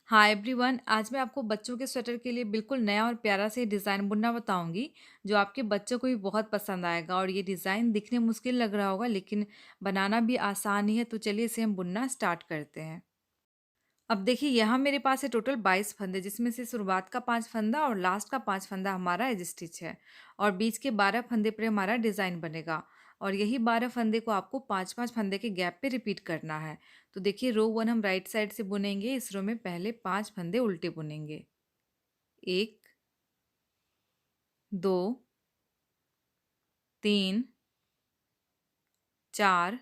Hi everyone, आज मैं आपको बच्चों के स्वेटर के लिए बिल्कुल नया और प्यारा से डिज़ाइन बुनना बताऊंगी जो आपके बच्चों को भी बहुत पसंद आएगा। और ये डिज़ाइन दिखने मुश्किल लग रहा होगा लेकिन बनाना भी आसान ही है। तो चलिए इसे हम बुनना स्टार्ट करते हैं। अब देखिए, यहाँ मेरे पास है टोटल 22 फंदे, जिसमें से शुरुआत का 5 फंदा और लास्ट का 5 फंदा हमारा एज स्टिच है। और बीच के 12 फंदे पर हमारा डिज़ाइन बनेगा। और यही 12 फंदे को आपको 5-5 फंदे के गैप पे रिपीट करना है। तो देखिए, रो 1 हम राइट साइड से बुनेंगे। इस रो में पहले 5 फंदे उल्टे बुनेंगे। 1, 2, 3, 4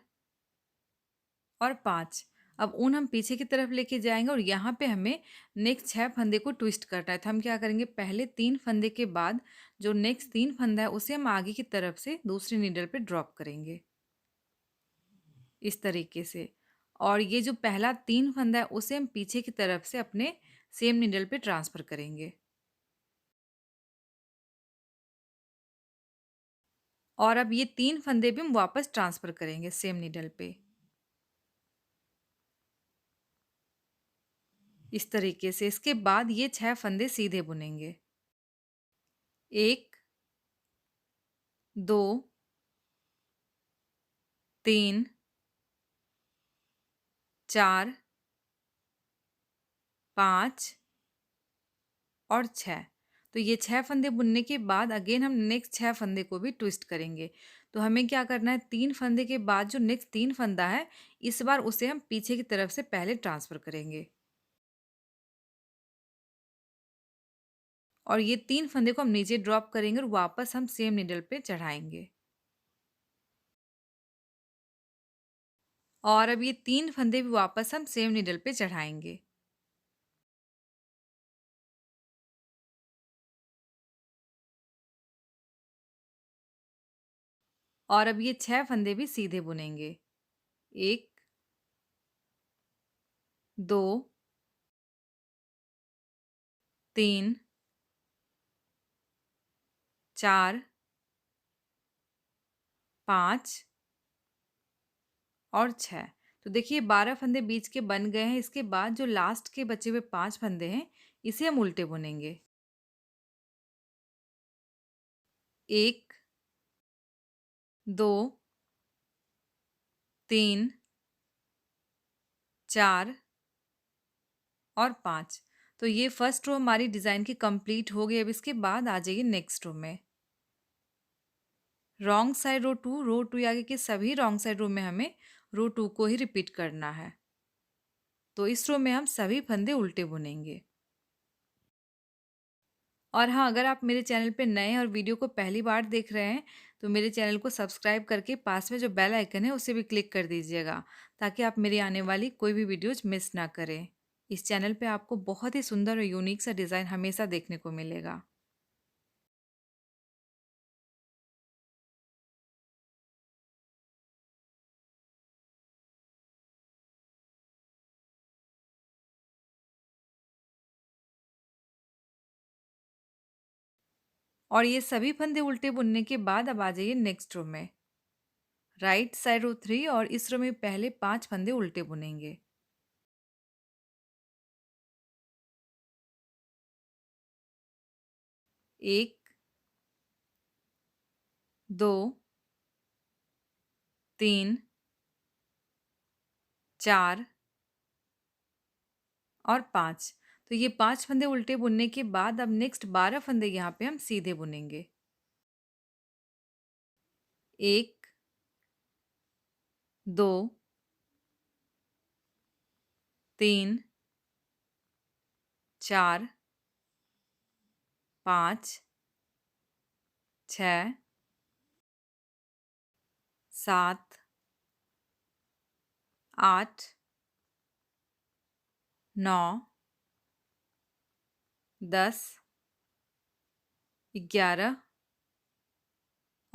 और 5। अब ऊन हम पीछे की तरफ लेके जाएँगे और यहाँ पे हमें नेक्स्ट 6 फंदे को ट्विस्ट करना है। तो हम क्या करेंगे, पहले 3 फंदे के बाद जो नेक्स्ट 3 फंदा है उसे हम आगे की तरफ से दूसरी नीडल पे ड्रॉप करेंगे, इस तरीके से। और ये जो पहला 3 फंदा है उसे हम पीछे की तरफ से अपने सेम नीडल पे ट्रांसफ़र करेंगे। और अब ये 3 फंदे भी हम वापस ट्रांसफ़र करेंगे सेम नीडल पे। इस तरीके से इसके बाद ये 6 फंदे सीधे बुनेंगे। 1, 2, 3, 4, 5 और 6। तो ये 6 फंदे बुनने के बाद अगेन हम नेक्स्ट 6 फंदे को भी ट्विस्ट करेंगे। तो हमें क्या करना है, 3 फंदे के बाद जो नेक्स्ट 3 फंदा है, इस बार उसे हम पीछे की तरफ से पहले ट्रांसफ़र करेंगे। और ये 3 फंदे को हम नीचे ड्रॉप करेंगे और वापस हम सेम नीडल पे चढ़ाएँगे। और अब ये 3 फंदे भी वापस हम सेम नीडल पे चढ़ाएँगे। और अब ये 6 फंदे भी सीधे बुनेंगे। 1, 2, 3, 4, 5 और 6। तो देखिए, 12 फंदे बीच के बन गए हैं। इसके बाद जो लास्ट के बचे हुए 5 फंदे हैं, इसे हम उल्टे बुनेंगे। 1, 2, 3, 4 और 5। तो ये फर्स्ट रो हमारी डिज़ाइन की कंप्लीट हो गई। अब इसके बाद आ जाइए नेक्स्ट रो में। रॉन्ग साइड रो 2 आगे के सभी रॉन्ग साइड रो में हमें रो 2 को ही रिपीट करना है। तो इस रो में हम सभी फंदे उल्टे बुनेंगे। और हाँ, अगर आप मेरे चैनल पे नए हैं और वीडियो को पहली बार देख रहे हैं, तो मेरे चैनल को सब्सक्राइब करके पास में जो बेल आइकन है उसे भी क्लिक कर दीजिएगा, ताकि आप मेरी आने वाली कोई भी वीडियोज़ मिस ना करें। इस चैनल पे आपको बहुत ही सुंदर और यूनिक सा डिज़ाइन हमेशा देखने को मिलेगा। और ये सभी फंदे उल्टे बुनने के बाद अब आ जाइए नेक्स्ट रो में। राइट साइड रो 3 और इस रो में पहले 5 फंदे उल्टे बुनेंगे। 1, 2, 3, 4 और 5। तो ये 5 फंदे उल्टे बुनने के बाद अब नेक्स्ट 12 फंदे यहाँ पे हम सीधे बुनेंगे। 1, 2, 3, 4, 5, 6, 7, 8, 9, 10, 11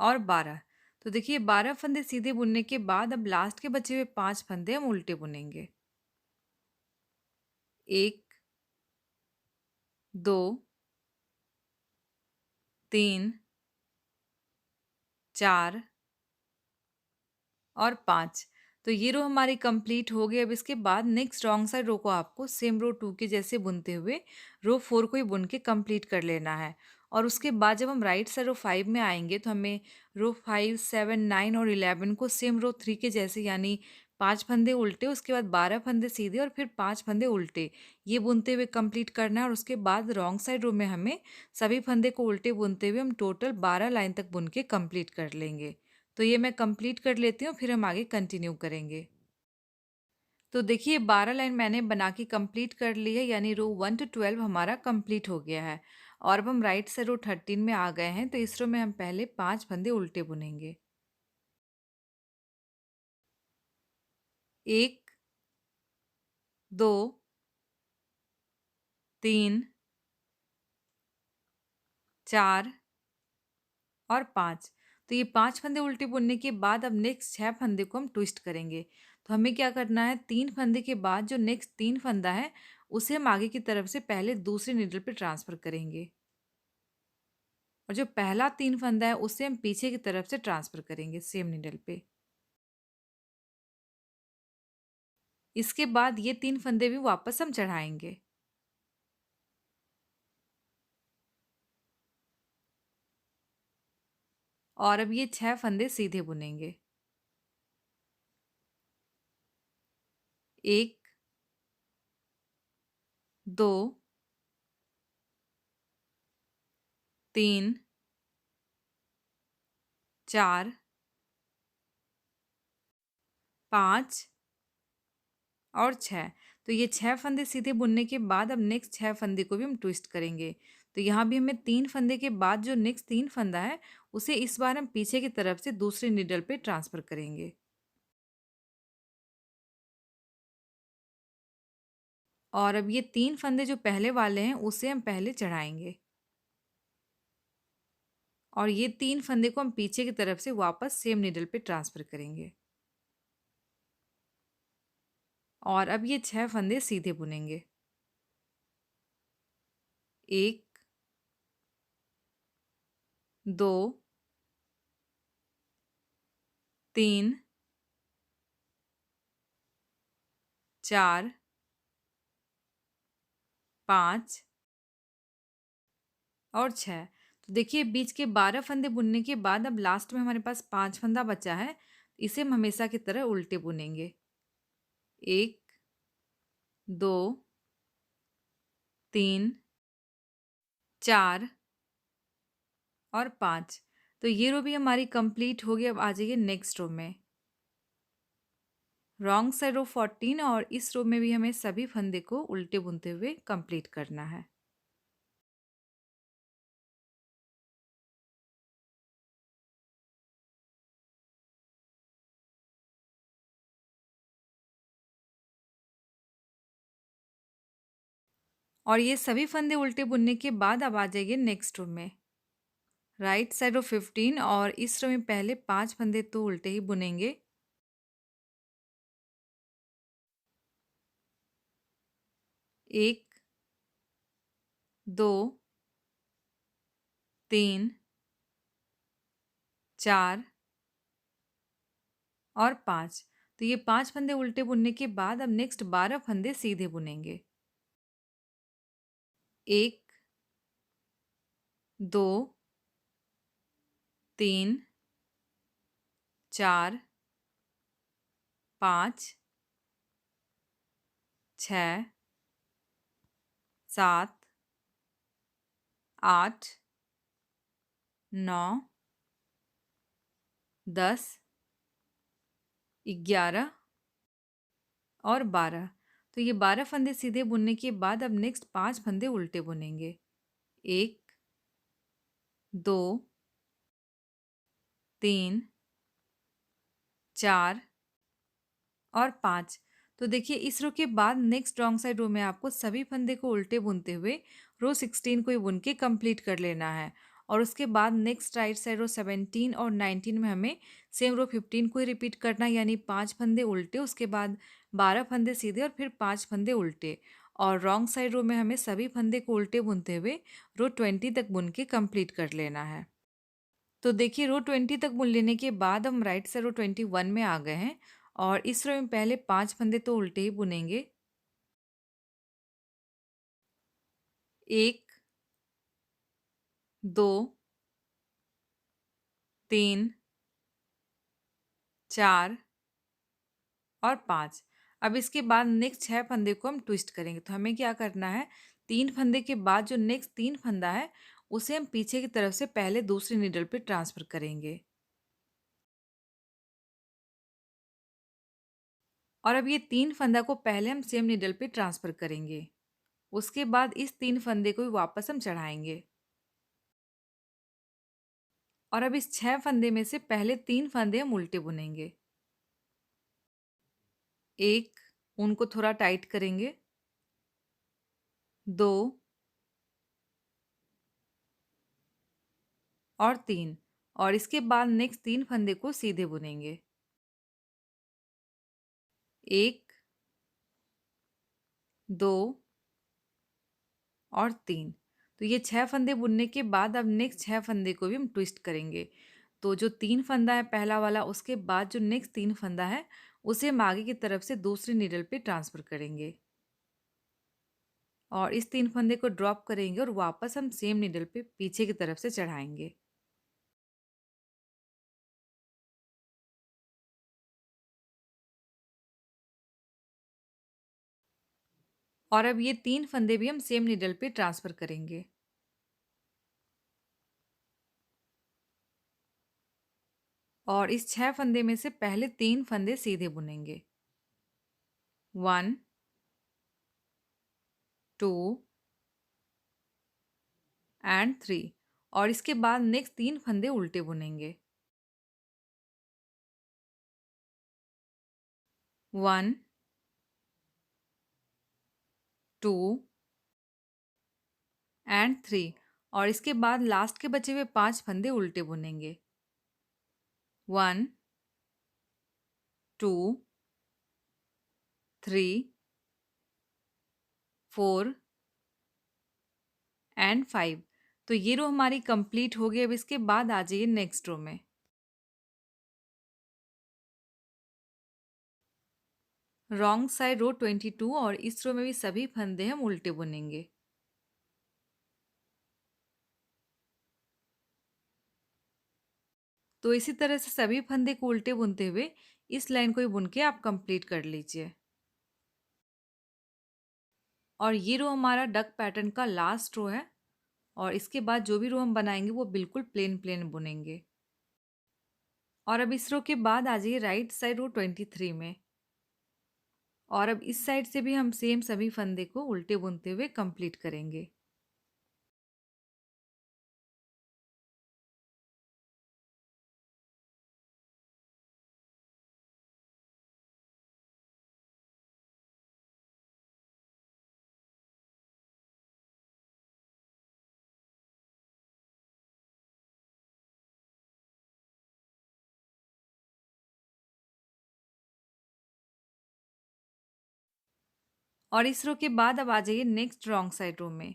और 12। तो देखिए, 12 फंदे सीधे बुनने के बाद अब लास्ट के बचे हुए 5 फंदे हम उल्टे बुनेंगे। 1, 2, 3, 4 और 5। तो ये रो हमारी कंप्लीट हो गई। अब इसके बाद नेक्स्ट रॉन्ग साइड रो को आपको सेम रो 2 के जैसे बुनते हुए रो 4 को ही बुन के कंप्लीट कर लेना है। और उसके बाद जब हम राइट साइड रो 5 में आएंगे तो हमें रो 5, 7, 9 और 11 को सेम रो 3 के जैसे यानी 5 फंदे उल्टे, उसके बाद 12 फंदे सीधे और फिर 5 फंदे उल्टे, ये बुनते हुए कंप्लीट करना है। और उसके बाद रॉन्ग साइड रो में हमें सभी फंदे को उल्टे बुनते हुए हम टोटल 12 लाइन तक बुन के कंप्लीट कर लेंगे। तो ये मैं कंप्लीट कर लेती हूँ, फिर हम आगे कंटिन्यू करेंगे। तो देखिए 12 लाइन मैंने बना के कंप्लीट कर ली है, यानी रो 1 to 12 हमारा कंप्लीट हो गया है। और अब हम राइट से रो 13 में आ गए हैं, तो इस रो में हम पहले 5 फंदे उल्टे बुनेंगे। 1, 2, 3, 4 और 5। तो ये 5 फंदे उल्टे बुनने के बाद अब नेक्स्ट 6 फंदे को हम ट्विस्ट करेंगे। तो हमें क्या करना है, 3 फंदे के बाद जो नेक्स्ट 3 फंदा है उसे हम आगे की तरफ से पहले दूसरे नीडल पे ट्रांसफ़र करेंगे। और जो पहला 3 फंदा है उसे हम पीछे की तरफ से ट्रांसफ़र करेंगे सेम नीडल पे। इसके बाद ये 3 फंदे भी वापस हम चढ़ाएँगे। और अब ये 6 फंदे सीधे बुनेंगे। 1, 2, 3, 4, 5 और 6। तो ये 6 फंदे सीधे बुनने के बाद अब नेक्स्ट 6 फंदे को भी हम ट्विस्ट करेंगे। तो यहाँ भी हमें 3 फंदे के बाद जो नेक्स्ट 3 फंदा है उसे इस बार हम पीछे की तरफ से दूसरे नीडल पे ट्रांसफ़र करेंगे। और अब ये 3 फंदे जो पहले वाले हैं उसे हम पहले चढ़ाएँगे। और ये 3 फंदे को हम पीछे की तरफ से वापस सेम नीडल पे ट्रांसफ़र करेंगे। और अब ये 6 फंदे सीधे बुनेंगे। 1, 2, 3, 4, 5 और 6। तो देखिए बीच के 12 फंदे बुनने के बाद अब लास्ट में हमारे पास 5 फंदा बचा है। इसे हम हमेशा की तरह उल्टे बुनेंगे। 1, 2, 3, 4 और 5। तो ये रो भी हमारी कंप्लीट हो गई। अब आ जाइए नेक्स्ट रो में। रॉन्ग साइड रो 14 और इस रो में भी हमें सभी फंदे को उल्टे बुनते हुए कंप्लीट करना है। और ये सभी फंदे उल्टे बुनने के बाद अब आ जाइए नेक्स्ट रो में। राइट साइड रो 15 और इस रो में पहले 5 फंदे तो उल्टे ही बुनेंगे। 1, 2, 3, 4 और 5। तो ये 5 फंदे उल्टे बुनने के बाद अब नेक्स्ट 12 फंदे सीधे बुनेंगे। 1, 2, 3, 4, 5, 6, 7, 8, 9, 10, 11 और 12। तो ये 12 फंदे सीधे बुनने के बाद अब नेक्स्ट 5 फंदे उल्टे बुनेंगे। 1, 2, 3, 4 और 5। तो देखिए इस रो के बाद नेक्स्ट रॉन्ग साइड रो में आपको सभी फंदे को उल्टे बुनते हुए रो 16 को ही बुन के कंप्लीट कर लेना है। और उसके बाद नेक्स्ट राइट साइड रो 17 और 19 में हमें सेम रो 15 को ही रिपीट करना, यानी 5 फंदे उल्टे, उसके बाद 12 फंदे सीधे और फिर 5 फंदे उल्टे। और रॉन्ग साइड रो में हमें सभी फंदे को उल्टे बुनते हुए रो 20 तक बुन के कंप्लीट कर लेना है। तो देखिए रो 20 तक बुन लेने के बाद हम राइट साइड रो 21 में आ गए हैं। और इस रो में पहले 5 फंदे तो उल्टे ही बुनेंगे। 1, 2, 3, 4 और 5। अब इसके बाद नेक्स्ट 6 फंदे को हम ट्विस्ट करेंगे। तो हमें क्या करना है, 3 फंदे के बाद जो नेक्स्ट 3 फंदा है, उसे हम पीछे की तरफ से पहले दूसरी नीडल पे ट्रांसफ़र करेंगे। और अब ये 3 फंदा को पहले हम सेम नीडल पे ट्रांसफ़र करेंगे। उसके बाद इस 3 फंदे को भी वापस हम चढ़ाएँगे। और अब इस 6 फंदे में से पहले 3 फंदे हम उल्टे बुनेंगे। 1, ऊन को थोड़ा टाइट करेंगे। 2 और 3, और इसके बाद नेक्स्ट 3 फंदे को सीधे बुनेंगे। 1, 2 और 3। तो ये 6 फंदे बुनने के बाद अब नेक्स्ट 6 फंदे को भी हम ट्विस्ट करेंगे। तो जो 3 फंदा है पहला वाला, उसके बाद जो नेक्स्ट 3 फंदा है, उसे हम आगे की तरफ से दूसरी नीडल पे ट्रांसफ़र करेंगे। और इस 3 फंदे को ड्रॉप करेंगे और वापस हम सेम नीडल पे पीछे की तरफ से चढ़ाएँगे। और अब ये 3 फंदे भी हम सेम नीडल पे ट्रांसफ़र करेंगे। और इस 6 फंदे में से पहले 3 फंदे सीधे बुनेंगे। 1, 2 एंड 3, और इसके बाद नेक्स्ट 3 फंदे उल्टे बुनेंगे। 1, 2 एंड 3, और इसके बाद लास्ट के बचे हुए 5 फंदे उल्टे बुनेंगे। 1, 2, 3, 4 एंड 5। तो ये रो हमारी कंप्लीट हो गई। अब इसके बाद आ जाइए नेक्स्ट रो में। रॉन्ग साइड रो 22, और इस रो में भी सभी फंदे हम उल्टे बुनेंगे। तो इसी तरह से सभी फंदे को उल्टे बुनते हुए इस लाइन को ही बुन के आप कंप्लीट कर लीजिए। और ये रो हमारा डक पैटर्न का लास्ट रो है, और इसके बाद जो भी रो हम बनाएंगे वो बिल्कुल प्लेन प्लेन बुनेंगे। और अब इस रो के बाद आ जाइए राइट साइड रो 23 में। और अब इस साइड से भी हम सेम सभी फंदे को उल्टे बुनते हुए कंप्लीट करेंगे। और इस रो के बाद अब आ जाइए नेक्स्ट रॉन्ग साइड रो में।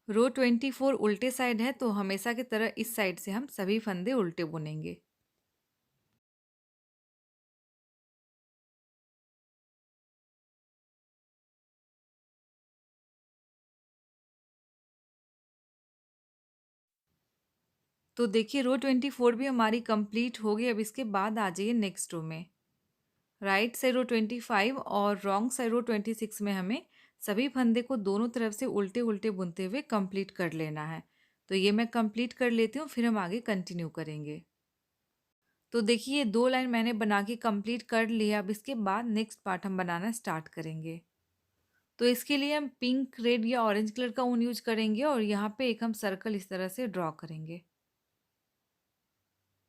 रो 24 उल्टे साइड है, तो हमेशा की तरह इस साइड से हम सभी फंदे उल्टे बुनेंगे। तो देखिए रो 24 भी हमारी कंप्लीट हो गई। अब इसके बाद आ जाइए नेक्स्ट रो में। राइट साइड रो 25 और रॉन्ग साइड रो 26 में हमें सभी फंदे को दोनों तरफ से उल्टे उल्टे बुनते हुए कंप्लीट कर लेना है। तो ये मैं कंप्लीट कर लेती हूँ, फिर हम आगे कंटिन्यू करेंगे। तो देखिए 2 लाइन मैंने बना के कंप्लीट कर लिया। अब इसके बाद नेक्स्ट पार्ट हम बनाना स्टार्ट करेंगे। तो इसके लिए हम पिंक, रेड या ऑरेंज कलर का ऊन यूज करेंगे, और यहाँ पे एक हम सर्कल इस तरह से ड्रॉ करेंगे।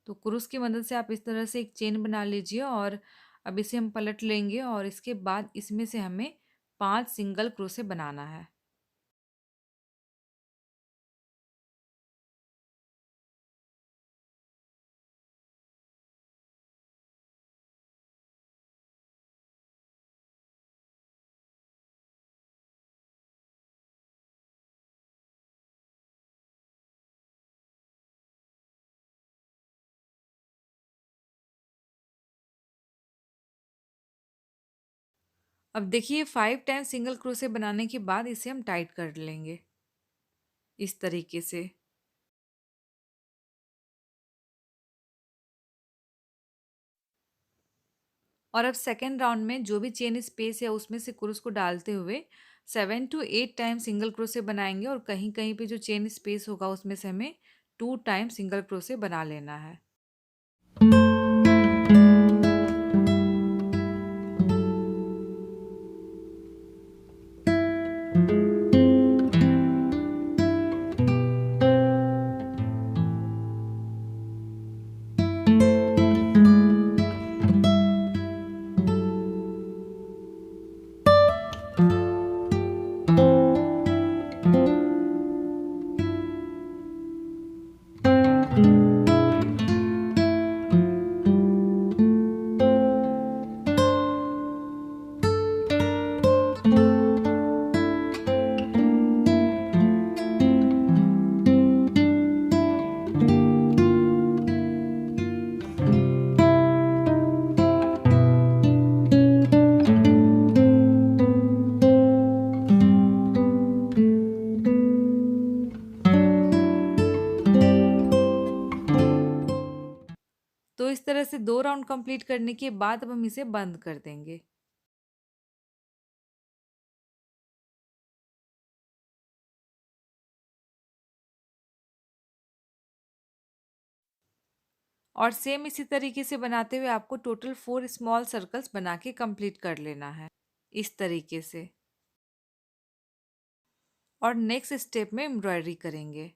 तो क्रूस की मदद से आप इस तरह से एक चेन बना लीजिए, और अब इसे हम पलट लेंगे, और इसके बाद इसमें से हमें 5 सिंगल क्रोशे बनाना है। अब देखिए 5 टाइम सिंगल क्रोशे बनाने के बाद इसे हम टाइट कर लेंगे इस तरीके से। और अब सेकंड राउंड में जो भी चेन स्पेस है उसमें से क्रोश को डालते हुए 7 टू 8 टाइम सिंगल क्रोशे बनाएंगे और कहीं-कहीं पे जो चेन स्पेस होगा उसमें से हमें 2 टाइम सिंगल क्रोशे बना लेना है। तो इस तरह से 2 राउंड कंप्लीट करने के बाद अब हम इसे बंद कर देंगे। और सेम इसी तरीके से बनाते हुए आपको टोटल 4 स्मॉल सर्कल्स बना के कंप्लीट कर लेना है, इस तरीके से। और नेक्स्ट स्टेप में एम्ब्रॉयडरी करेंगे।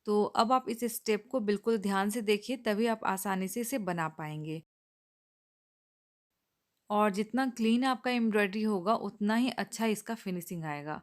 तो अब आप इस स्टेप को बिल्कुल ध्यान से देखिए तभी आप आसानी से इसे बना पाएँगे। और जितना क्लीन आपका एम्ब्रॉयडरी होगा उतना ही अच्छा इसका फिनिशिंग आएगा।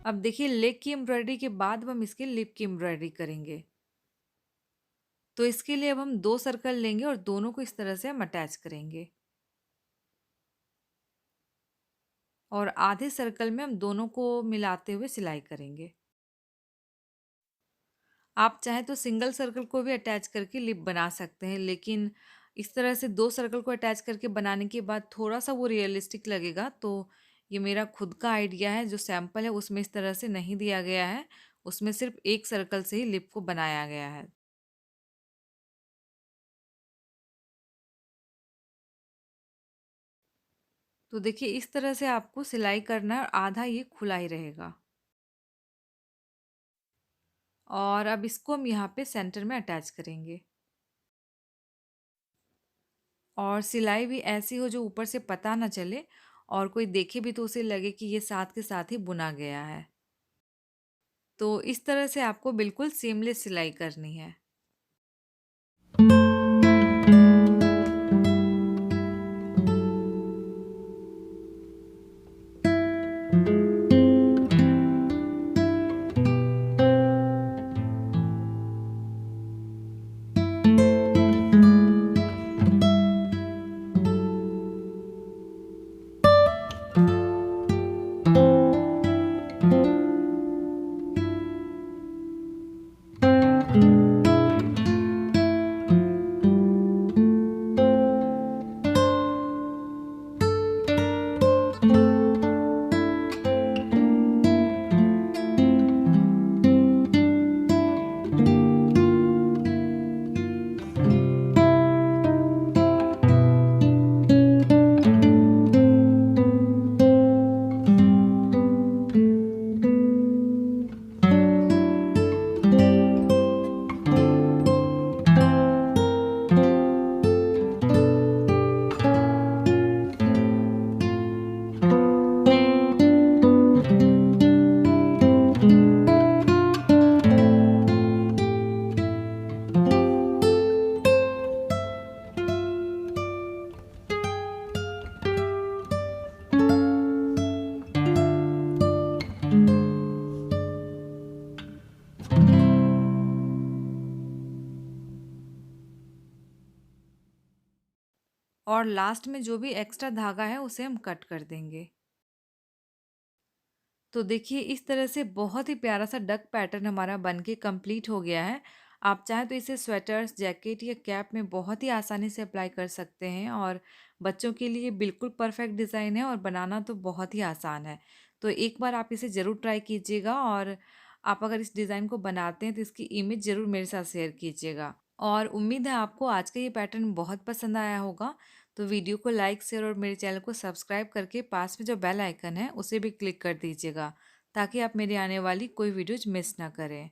अब देखिए लेग की एम्ब्रॉयडरी के बाद अब हम इसके लिप की एम्ब्रॉयडरी करेंगे। तो इसके लिए अब हम 2 सर्कल लेंगे और दोनों को इस तरह से हम अटैच करेंगे। और आधे सर्कल में हम दोनों को मिलाते हुए सिलाई करेंगे। आप चाहें तो सिंगल सर्कल को भी अटैच करके लिप बना सकते हैं, लेकिन इस तरह से 2 सर्कल को अटैच करके बनाने के बाद थोड़ा-सा वो रियलिस्टिक लगेगा। तो ये मेरा खुद का आइडिया है, जो सैंपल है उसमें इस तरह से नहीं दिया गया है। उसमें सिर्फ़ 1 सर्कल से ही लिप को बनाया गया है। तो देखिए इस तरह से आपको सिलाई करना है और आधा ये खुला ही रहेगा। और अब इसको हम यहाँ पे सेंटर में अटैच करेंगे। और सिलाई भी ऐसी हो जो ऊपर से पता ना चले और कोई देखे भी तो उसे लगे कि ये साथ के साथ ही बुना गया है। तो इस तरह से आपको बिल्कुल सीमलेस सिलाई करनी है। और लास्ट में जो भी एक्स्ट्रा धागा है उसे हम कट कर देंगे। तो देखिए इस तरह से बहुत ही प्यारा सा डक पैटर्न हमारा बनके कंप्लीट हो गया है। आप चाहें तो इसे स्वेटर्स, जैकेट या कैप में बहुत ही आसानी से अप्लाई कर सकते हैं और बच्चों के लिए बिल्कुल परफेक्ट डिज़ाइन है और बनाना तो बहुत ही आसान है। तो एक बार आप इसे ज़रूर ट्राई कीजिएगा और आप अगर इस डिज़ाइन को बनाते हैं तो इसकी इमेज ज़रूर मेरे साथ शेयर कीजिएगा। और उम्मीद है आपको आज का ये पैटर्न बहुत पसंद आया होगा। तो वीडियो को लाइक, शेयर और मेरे चैनल को सब्सक्राइब करके पास में जो बेल आइकन है उसे भी क्लिक कर दीजिएगा ताकि आप मेरी आने वाली कोई वीडियोज मिस ना करें।